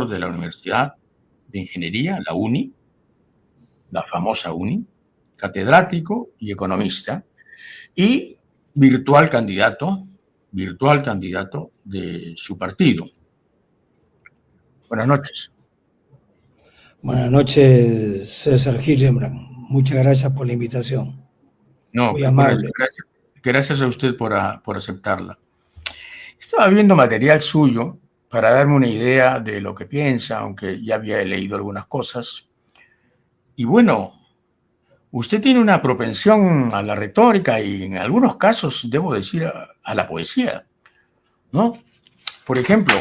de la Universidad de Ingeniería, la UNI, la famosa UNI, catedrático y economista, y virtual candidato de su partido. Buenas noches. Buenas noches, César Hillenbrand. Muchas gracias por la invitación. No, muy amable. Gracias a usted por aceptarla. Estaba viendo material suyo para darme una idea de lo que piensa, aunque ya había leído algunas cosas. Y bueno, usted tiene una propensión a la retórica y en algunos casos, debo decir, a la poesía, ¿no? Por ejemplo,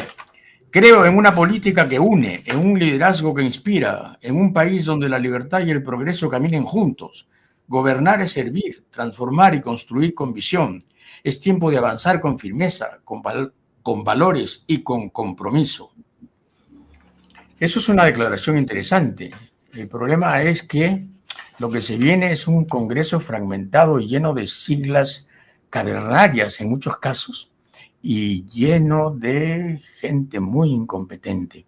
creo en una política que une, en un liderazgo que inspira, en un país donde la libertad y el progreso caminen juntos. Gobernar es servir, transformar y construir con visión. Es tiempo de avanzar con firmeza, con valores y con compromiso. Eso es una declaración interesante. El problema es que lo que se viene es un Congreso fragmentado y lleno de siglas cavernarias en muchos casos y lleno de gente muy incompetente.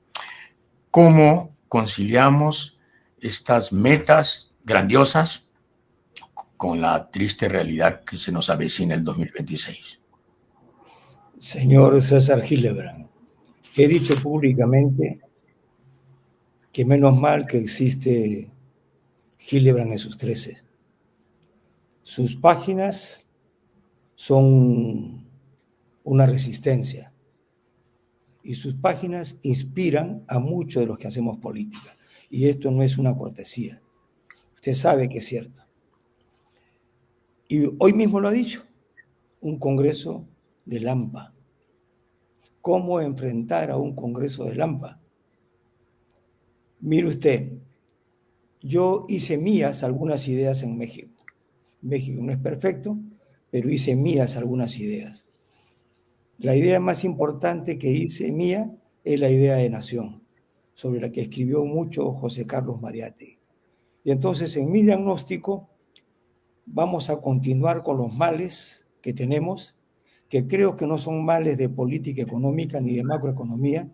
¿Cómo conciliamos estas metas grandiosas con la triste realidad que se nos avecina el 2026? Señor César Hillenbrand, he dicho públicamente que menos mal que existe Hillenbrand en sus 13. Sus páginas son una resistencia y sus páginas inspiran a muchos de los que hacemos política. Y esto no es una cortesía. Usted sabe que es cierto. Y hoy mismo lo ha dicho, un congreso de Lampa. ¿Cómo enfrentar a un congreso de Lampa? Mire usted, yo hice mías algunas ideas en México. México no es perfecto, pero hice mías algunas ideas. La idea más importante que hice mía es la idea de nación, sobre la que escribió mucho José Carlos Mariátegui. Y entonces, en mi diagnóstico, vamos a continuar con los males que tenemos, que creo que no son males de política económica ni de macroeconomía,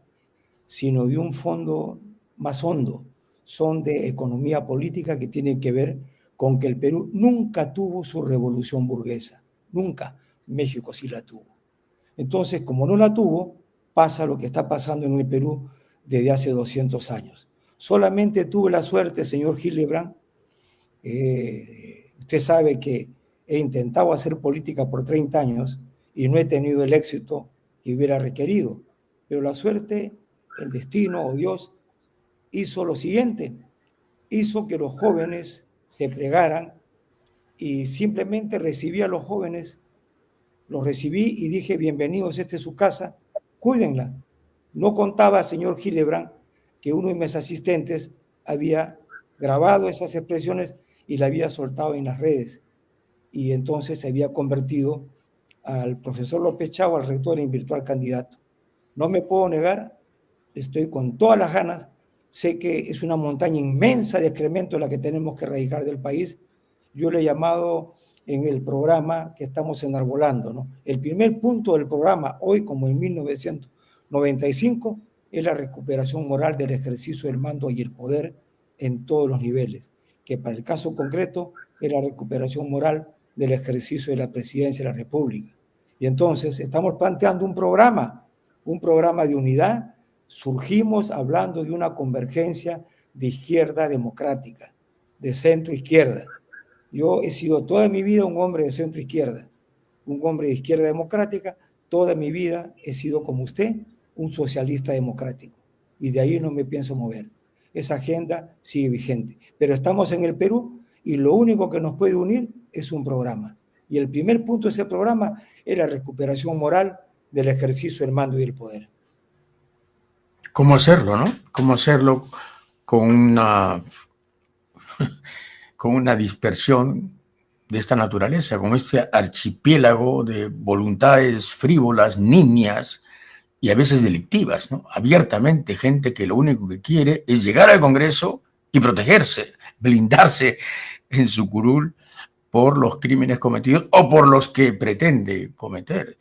sino de un fondo más hondo, son de economía política que tienen que ver con que el Perú nunca tuvo su revolución burguesa, nunca. México sí la tuvo. Entonces, como no la tuvo, pasa lo que está pasando en el Perú desde hace 200 años. Solamente tuve la suerte, señor Hillenbrand, usted sabe que he intentado hacer política por 30 años y no he tenido el éxito que hubiera requerido. Pero la suerte, el destino o Dios hizo lo siguiente, hizo que los jóvenes se plegaran y simplemente recibí a los jóvenes, los recibí y dije, bienvenidos, esta es su casa, cuídenla. No contaba, señor Hillenbrand, que uno de mis asistentes había grabado esas expresiones y la había soltado en las redes. Y entonces se había convertido al profesor López Chau, al rector en virtual candidato. No me puedo negar, estoy con todas las ganas, sé que es una montaña inmensa de excremento la que tenemos que erradicar del país. Yo le he llamado en el programa que estamos enarbolando, ¿no? El primer punto del programa, hoy como en 1995, es la recuperación moral del ejercicio del mando y el poder en todos los niveles, que para el caso concreto es la recuperación moral del ejercicio de la presidencia de la República. Y entonces estamos planteando un programa de unidad. Surgimos hablando de una convergencia de izquierda democrática, de centro-izquierda. Yo he sido toda mi vida un hombre de centro-izquierda, un hombre de izquierda democrática. Toda mi vida he sido, como usted, un socialista democrático. Y de ahí no me pienso mover. Esa agenda sigue vigente. Pero estamos en el Perú y lo único que nos puede unir es un programa. Y el primer punto de ese programa es la recuperación moral del ejercicio del mando y del poder. ¿Cómo hacerlo, no? ¿Cómo hacerlo con una dispersión de esta naturaleza, con este archipiélago de voluntades frívolas, nimias y a veces delictivas, ¿no? Abiertamente, gente que lo único que quiere es llegar al Congreso y protegerse, blindarse en su curul por los crímenes cometidos o por los que pretende cometer.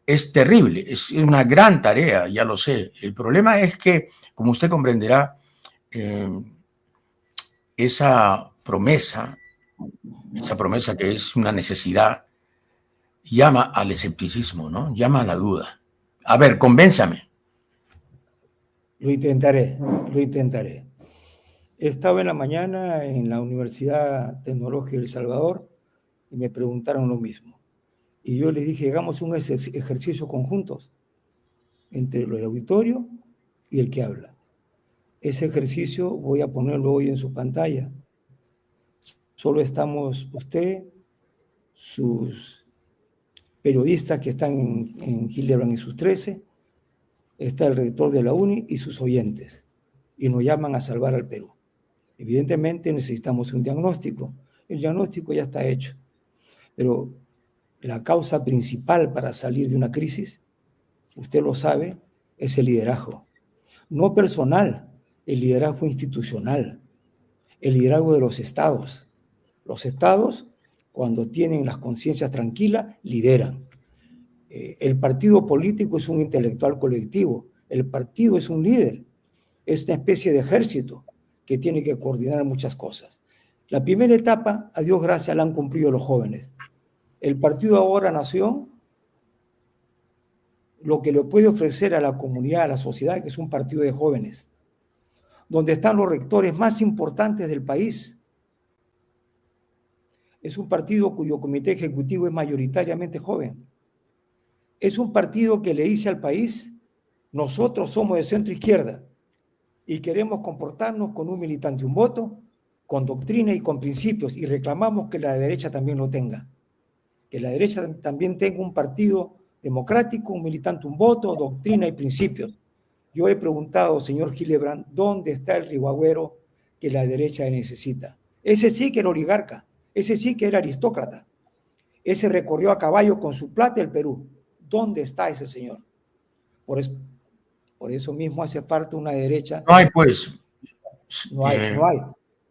es terrible, es una gran tarea, ya lo sé. El problema es que, como usted comprenderá, esa promesa que es una necesidad, llama al escepticismo, ¿no? Llama a la duda. A ver, convénzame. Lo intentaré, lo intentaré. Estaba en la mañana en la Universidad Tecnológica de El Salvador y me preguntaron lo mismo. Y yo les dije, hagamos un ejercicio conjuntos entre el auditorio y el que habla. Ese ejercicio voy a ponerlo hoy en su pantalla. Solo estamos usted, sus periodistas que están en Hildebrand y sus 13, está el rector de la UNI y sus oyentes. Y nos llaman a salvar al Perú. Evidentemente necesitamos un diagnóstico. El diagnóstico ya está hecho. Pero la causa principal para salir de una crisis, usted lo sabe, es el liderazgo. No personal, el liderazgo institucional, el liderazgo de los estados. Los estados, cuando tienen las conciencias tranquilas, lideran. El partido político es un intelectual colectivo, el partido es un líder, es una especie de ejército que tiene que coordinar muchas cosas. La primera etapa, a Dios gracias, la han cumplido los jóvenes. El partido ahora Nación, lo que le puede ofrecer a la comunidad, a la sociedad, que es un partido de jóvenes, donde están los rectores más importantes del país. Es un partido cuyo comité ejecutivo es mayoritariamente joven. Es un partido que le dice al país, nosotros somos de centro izquierda y queremos comportarnos con un militante, un voto, con doctrina y con principios, y reclamamos que la derecha también lo tenga. Que la derecha también tenga un partido democrático, un militante, un voto, doctrina y principios. Yo he preguntado, señor Hildebrand, ¿dónde está el riguagüero que la derecha necesita? Ese sí que era oligarca, ese sí que era aristócrata, ese recorrió a caballo con su plata el Perú. ¿Dónde está ese señor? Por eso mismo hace falta una derecha. No hay, pues. No hay, no hay.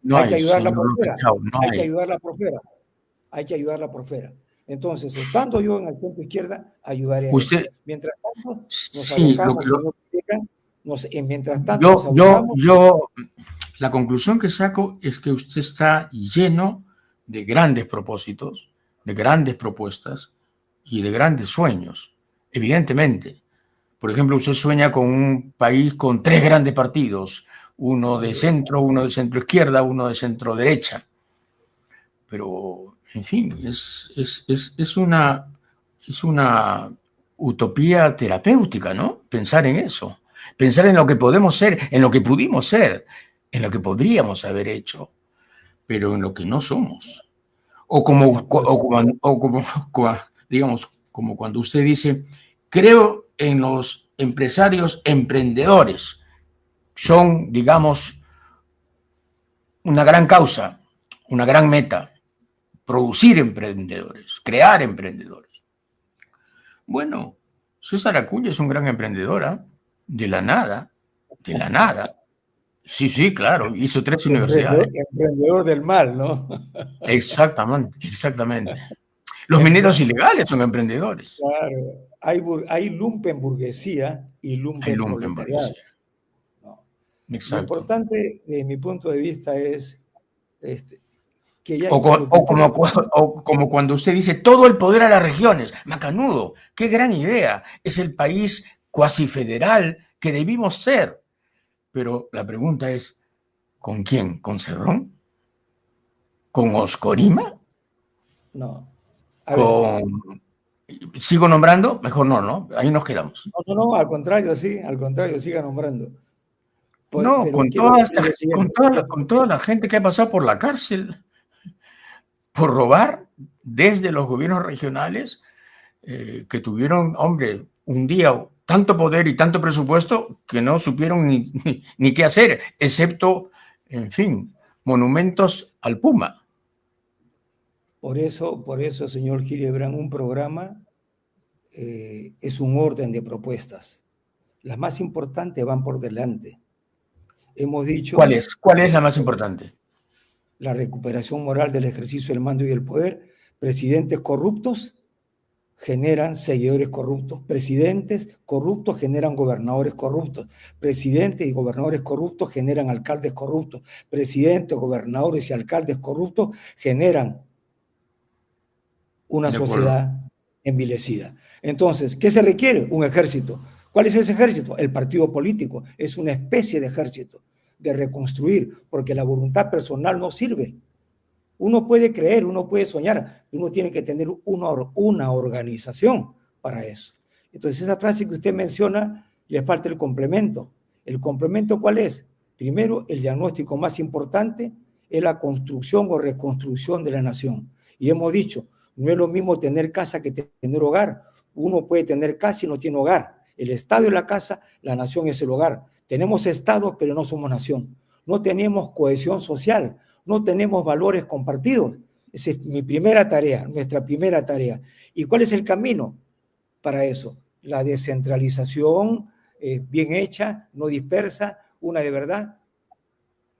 No Hay que hay, ayudarla señor por López fuera. Chao, no Hay que hay. ayudarla por fuera. Hay que ayudarla por fuera. Entonces, estando yo en el centro izquierda, ayudaré a eso. Usted, Mientras tanto, nos sí, abocamos, mientras tanto nos abocamos. la conclusión que saco es que usted está lleno de grandes propósitos, de grandes propuestas y de grandes sueños, evidentemente. Por ejemplo, usted sueña con un país con 3 grandes partidos, uno de centro, uno de centro izquierda, uno de centro derecha. Pero, en fin, es una utopía terapéutica, ¿no? Pensar en eso, pensar en lo que podemos ser, en lo que pudimos ser, en lo que podríamos haber hecho, pero en lo que no somos. Digamos, como cuando usted dice, creo en los empresarios emprendedores, son, digamos, una gran causa, una gran meta, producir emprendedores, crear emprendedores. Bueno, César Acuña es un gran emprendedor, de la nada, de la nada. Sí, sí, claro, hizo 3 universidades. Emprendedor del mal, ¿no? Exactamente, exactamente. Los mineros ilegales son emprendedores. Claro, hay lumpenburguesía y Hay lumpenproletariado. lumpenburguesía. ¿No? Lo Exacto. importante, desde mi punto de vista, es que ya... Como cuando usted dice todo el poder a las regiones. Macanudo, qué gran idea. Es el país cuasi federal que debimos ser. Pero la pregunta es, ¿con quién? ¿Con Cerrón? ¿Con Oscorima? No. A ver. ¿Con... ¿Sigo nombrando? Mejor no, ¿no? Ahí nos quedamos. No, al contrario, sí, al contrario, siga nombrando. No, Pero quiero decir lo siguiente. con toda la gente que ha pasado por la cárcel por robar desde los gobiernos regionales que tuvieron, hombre, un día tanto poder y tanto presupuesto que no supieron ni qué hacer, excepto, en fin, monumentos al Puma. Por eso, señor Hildebrand, un programa es un orden de propuestas. Las más importantes van por delante. Hemos dicho... ¿Cuál es la más importante? La recuperación moral del ejercicio del mando y del poder, presidentes corruptos generan seguidores corruptos, presidentes corruptos generan gobernadores corruptos, presidentes y gobernadores corruptos generan alcaldes corruptos, presidentes, gobernadores y alcaldes corruptos generan una De acuerdo. sociedad envilecida. Entonces, ¿qué se requiere? Un ejército. ¿Cuál es ese ejército? El partido político. Es una especie de ejército de reconstruir, porque la voluntad personal no sirve. Uno puede creer, uno puede soñar, uno tiene que tener una organización para eso. Entonces, esa frase que usted menciona, le falta el complemento. ¿El complemento cuál es? Primero, el diagnóstico más importante es la construcción o reconstrucción de la nación. Y hemos dicho, no es lo mismo tener casa que tener hogar. Uno puede tener casa y no tiene hogar. El Estado es la casa, la nación es el hogar. Tenemos Estado, pero no somos nación. No tenemos cohesión social, no tenemos valores compartidos. Esa es mi primera tarea, nuestra primera tarea. ¿Y cuál es el camino para eso? La descentralización bien hecha, no dispersa, una de verdad.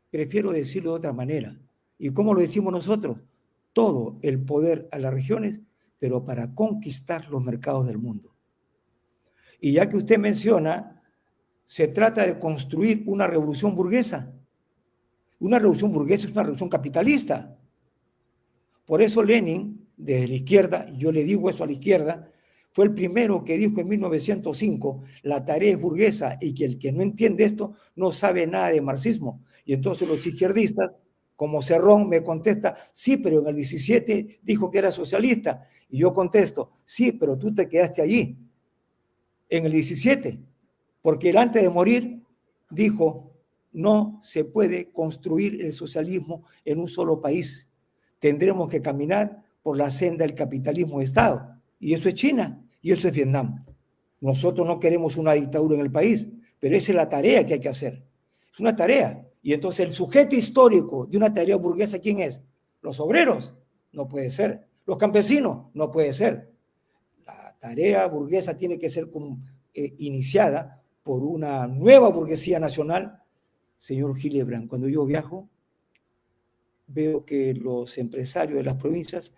Prefiero decirlo de otra manera. ¿Y cómo lo decimos nosotros? Todo el poder a las regiones, pero para conquistar los mercados del mundo. Y ya que usted menciona, se trata de construir una revolución burguesa. Una revolución burguesa es una revolución capitalista. Por eso Lenin, desde la izquierda, yo le digo eso a la izquierda, fue el primero que dijo en 1905, la tarea es burguesa y que el que no entiende esto no sabe nada de marxismo. Y entonces los izquierdistas, como Cerrón, me contesta, sí, pero en el 17 dijo que era socialista. Y yo contesto, sí, pero tú te quedaste allí, en el 17, porque él antes de morir dijo, no se puede construir el socialismo en un solo país. Tendremos que caminar por la senda del capitalismo de Estado. Y eso es China y eso es Vietnam. Nosotros no queremos una dictadura en el país, pero esa es la tarea que hay que hacer. Es una tarea. Y entonces el sujeto histórico de una tarea burguesa, ¿quién es? Los obreros. No puede ser. Los campesinos. No puede ser. La tarea burguesa tiene que ser iniciada por una nueva burguesía nacional. Señor Gillibrand, cuando yo viajo, veo que los empresarios de las provincias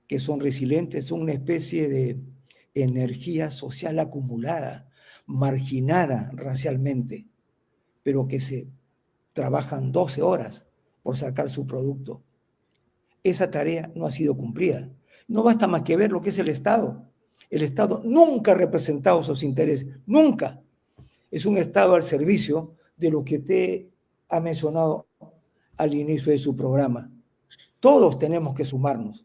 que son resilientes son una especie de energía social acumulada, marginada racialmente, pero que se trabajan 12 horas por sacar su producto. Esa tarea no ha sido cumplida. No basta más que ver lo que es el Estado. El Estado nunca ha representado sus intereses, nunca. Es un Estado al servicio de lo que usted ha mencionado al inicio de su programa. Todos tenemos que sumarnos,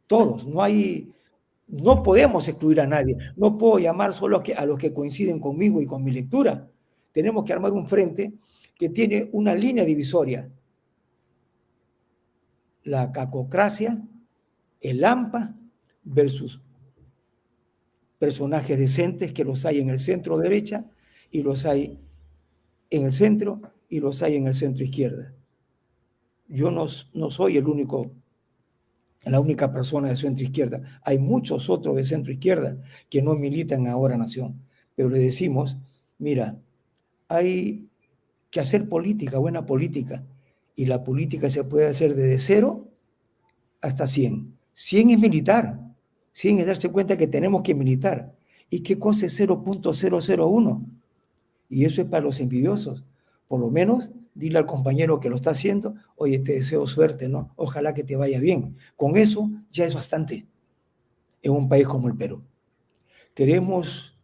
todos. No podemos excluir a nadie. No puedo llamar solo a los que coinciden conmigo y con mi lectura. Tenemos que armar un frente que tiene una línea divisoria. La cacocracia, el AMPA versus personajes decentes que los hay en el centro derecha y los hay en el centro y los hay en el centro izquierda. Yo no soy la única persona de centro izquierda. Hay muchos otros de centro izquierda que no militan ahora Nación. Pero le decimos, mira, hay que hacer política, buena política. Y la política se puede hacer desde 0 hasta 100. 100 es militar. 100 es darse cuenta que tenemos que militar. ¿Y qué cosa es 0.001? Y eso es para los envidiosos. Por lo menos dile al compañero que lo está haciendo, oye, te deseo suerte, ¿no? Ojalá que te vaya bien. Con eso ya es bastante en un país como el Perú. Queremos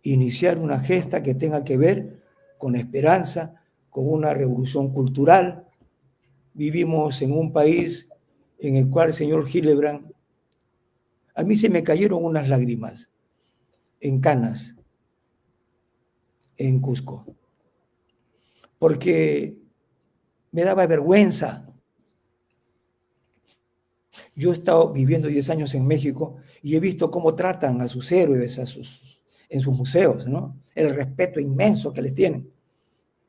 iniciar una gesta que tenga que ver con esperanza, con una revolución cultural. Vivimos en un país en el cual, señor Gillibrand, a mí se me cayeron unas lágrimas en Canas, en Cusco, porque me daba vergüenza. Yo he estado viviendo 10 años en México y he visto cómo tratan a sus héroes en sus museos, ¿no? El respeto inmenso que les tienen.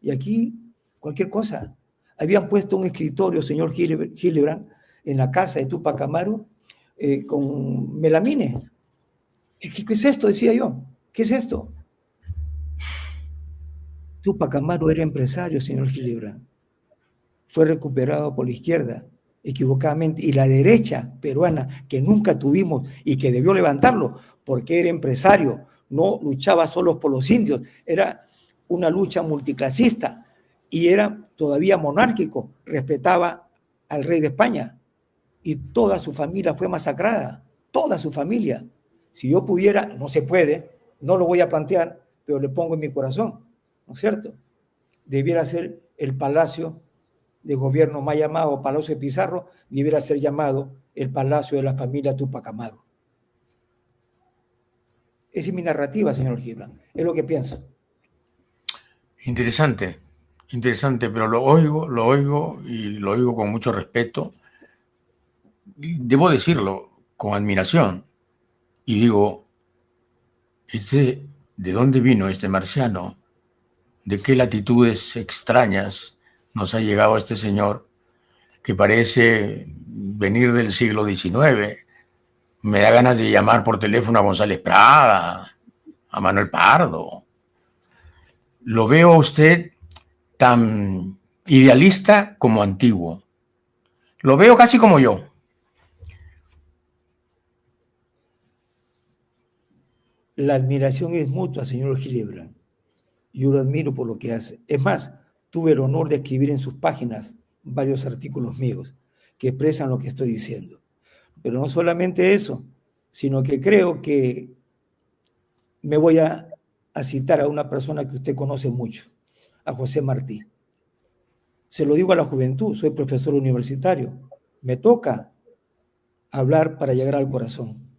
Y aquí, cualquier cosa. Habían puesto un escritorio, señor Gillibrand, en la casa de Túpac Amaru con melamine. ¿Qué es esto? Decía yo. ¿Qué es esto? Túpac Amaru era empresario, señor Gillibrand. Fue recuperado por la izquierda equivocadamente, y la derecha peruana, que nunca tuvimos y que debió levantarlo, porque era empresario, no luchaba solo por los indios, era una lucha multiclasista y era todavía monárquico, respetaba al rey de España y toda su familia fue masacrada, toda su familia. Si yo pudiera, no se puede, no lo voy a plantear, pero le pongo en mi corazón, ¿no es cierto? Debiera ser el palacio de gobierno más llamado Palacio de Pizarro, debiera ser llamado el Palacio de la Familia Tupac Amaru. Esa es mi narrativa, señor Gibran, es lo que pienso. Interesante, interesante, pero lo oigo y lo oigo con mucho respeto. Debo decirlo, con admiración. Y digo, ¿de dónde vino este marciano? ¿De qué latitudes extrañas nos ha llegado este señor que parece venir del siglo XIX? Me da ganas de llamar por teléfono a González Prada, a Manuel Pardo. Lo veo a usted tan idealista como antiguo. Lo veo casi como yo. La admiración es mutua, señor Gillibrand. Yo lo admiro por lo que hace. Es más, tuve el honor de escribir en sus páginas varios artículos míos que expresan lo que estoy diciendo. Pero no solamente eso, sino que creo que me voy a citar a una persona que usted conoce mucho, a José Martí. Se lo digo a la juventud, soy profesor universitario. Me toca hablar para llegar al corazón.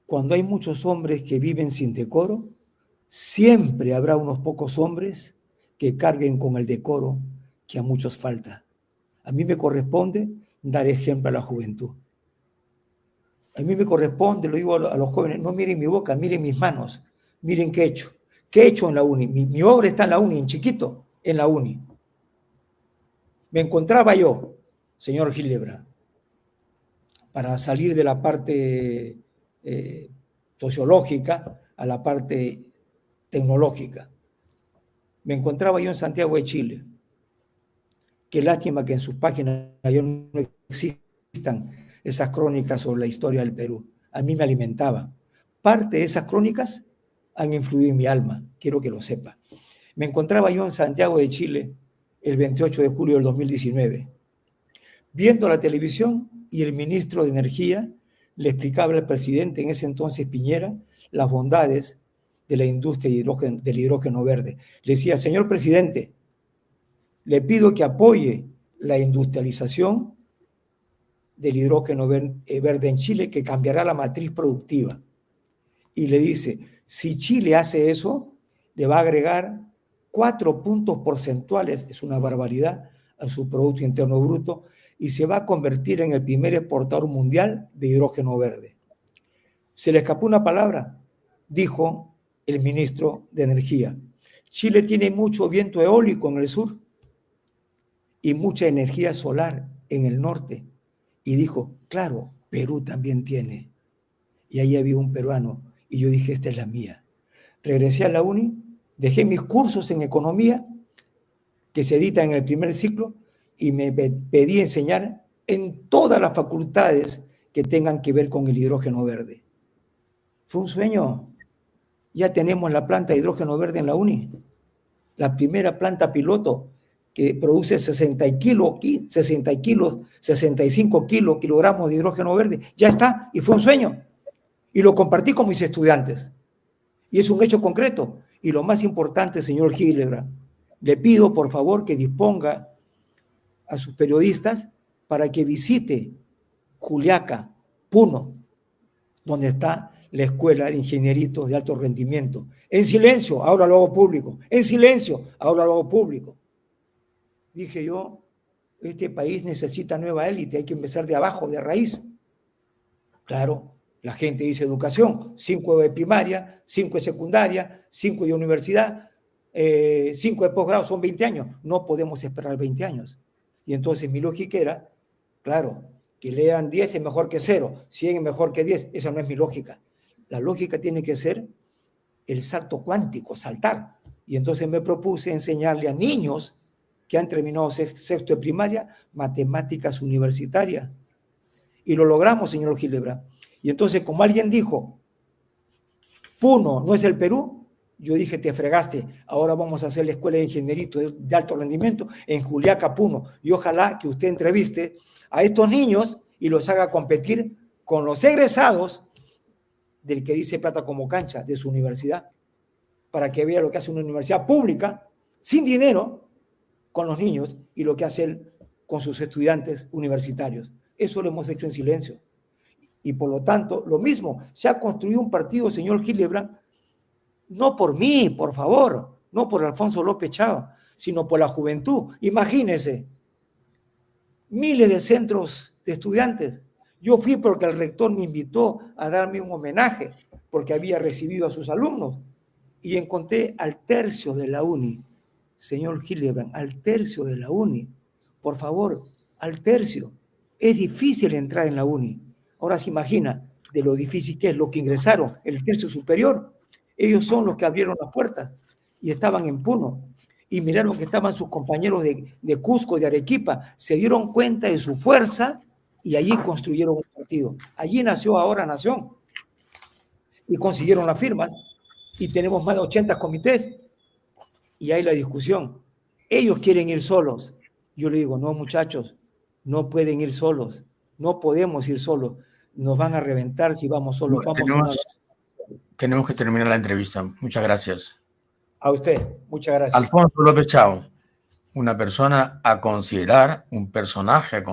Cuando hay muchos hombres que viven sin decoro, siempre habrá unos pocos hombres que carguen con el decoro que a muchos falta. A mí me corresponde dar ejemplo a la juventud. A mí me corresponde, lo digo a los jóvenes, no miren mi boca, miren mis manos, miren qué he hecho. ¿Qué he hecho en la uni? Mi obra está en la uni, en chiquito, en la uni. Me encontraba yo, señor Gilebra, para salir de la parte sociológica a la parte tecnológica. Me encontraba yo en Santiago de Chile. Qué lástima que en sus páginas ya no existan esas crónicas sobre la historia del Perú. A mí me alimentaba. Parte de esas crónicas han influido en mi alma, quiero que lo sepa. Me encontraba yo en Santiago de Chile el 28 de julio del 2019, viendo la televisión y el ministro de Energía le explicaba al presidente en ese entonces Piñera las bondades de la industria del hidrógeno verde. Le decía, señor presidente, le pido que apoye la industrialización del hidrógeno verde en Chile, que cambiará la matriz productiva. Y le dice, si Chile hace eso, le va a agregar 4 puntos porcentuales, es una barbaridad, a su Producto Interno Bruto, y se va a convertir en el primer exportador mundial de hidrógeno verde. Se le escapó una palabra, dijo el ministro de Energía. Chile tiene mucho viento eólico en el sur y mucha energía solar en el norte. Y dijo, claro, Perú también tiene. Y ahí había un peruano. Y yo dije, esta es la mía. Regresé a la uni, dejé mis cursos en economía, que se editan en el primer ciclo, y me pedí enseñar en todas las facultades que tengan que ver con el hidrógeno verde. Fue un sueño. Ya tenemos la planta de hidrógeno verde en la uni. La primera planta piloto que produce 65 kilogramos de hidrógeno verde. Ya está, y fue un sueño. Y lo compartí con mis estudiantes. Y es un hecho concreto. Y lo más importante, señor Gilebra, le pido por favor que disponga a sus periodistas para que visite Juliaca, Puno, donde está la Escuela de Ingenieritos de Alto Rendimiento. En silencio, ahora lo hago público. En silencio, ahora lo hago público. Dije yo, este país necesita nueva élite, hay que empezar de abajo, de raíz. Claro, la gente dice educación, 5 de primaria, 5 de secundaria, 5 de universidad, 5 de posgrado, son 20 años. No podemos esperar 20 años. Y entonces mi lógica era, claro, que lean 10 es mejor que 0, 100 es mejor que 10. Esa no es mi lógica. La lógica tiene que ser el salto cuántico, saltar. Y entonces me propuse enseñarle a niños que han terminado sexto de primaria, matemáticas universitarias. Y lo logramos, señor Gilebra. Y entonces, como alguien dijo, Puno no es el Perú, yo dije, te fregaste, ahora vamos a hacer la escuela de ingenierito de alto rendimiento en Juliaca, Puno. Y ojalá que usted entreviste a estos niños y los haga competir con los egresados del que dice plata como cancha de su universidad, para que vea lo que hace una universidad pública, sin dinero, con los niños, y lo que hace él con sus estudiantes universitarios. Eso lo hemos hecho en silencio. Y por lo tanto, lo mismo, se ha construido un partido, señor Gilebra, no por mí, por favor, no por Alfonso López Chava, sino por la juventud. Imagínense, miles de centros de estudiantes. Yo fui porque el rector me invitó a darme un homenaje, porque había recibido a sus alumnos, y encontré al tercio de la UNI, señor Gilebran, al tercio de la UNI. Por favor, al tercio. Es difícil entrar en la UNI. Ahora se imagina de lo difícil que es lo que ingresaron, el tercio superior. Ellos son los que abrieron las puertas y estaban en Puno. Y miraron que estaban sus compañeros de Cusco, de Arequipa. Se dieron cuenta de su fuerza y allí construyeron un partido. Allí nació Ahora Nación. Y consiguieron las firmas. Y tenemos más de 80 comités. Y hay la discusión. Ellos quieren ir solos. Yo le digo, no, muchachos, no pueden ir solos. No podemos ir solos. Nos van a reventar si vamos solos. Tenemos que terminar la entrevista. Muchas gracias. A usted, muchas gracias. Alfonso López Chao, una persona a considerar, un personaje a considerar.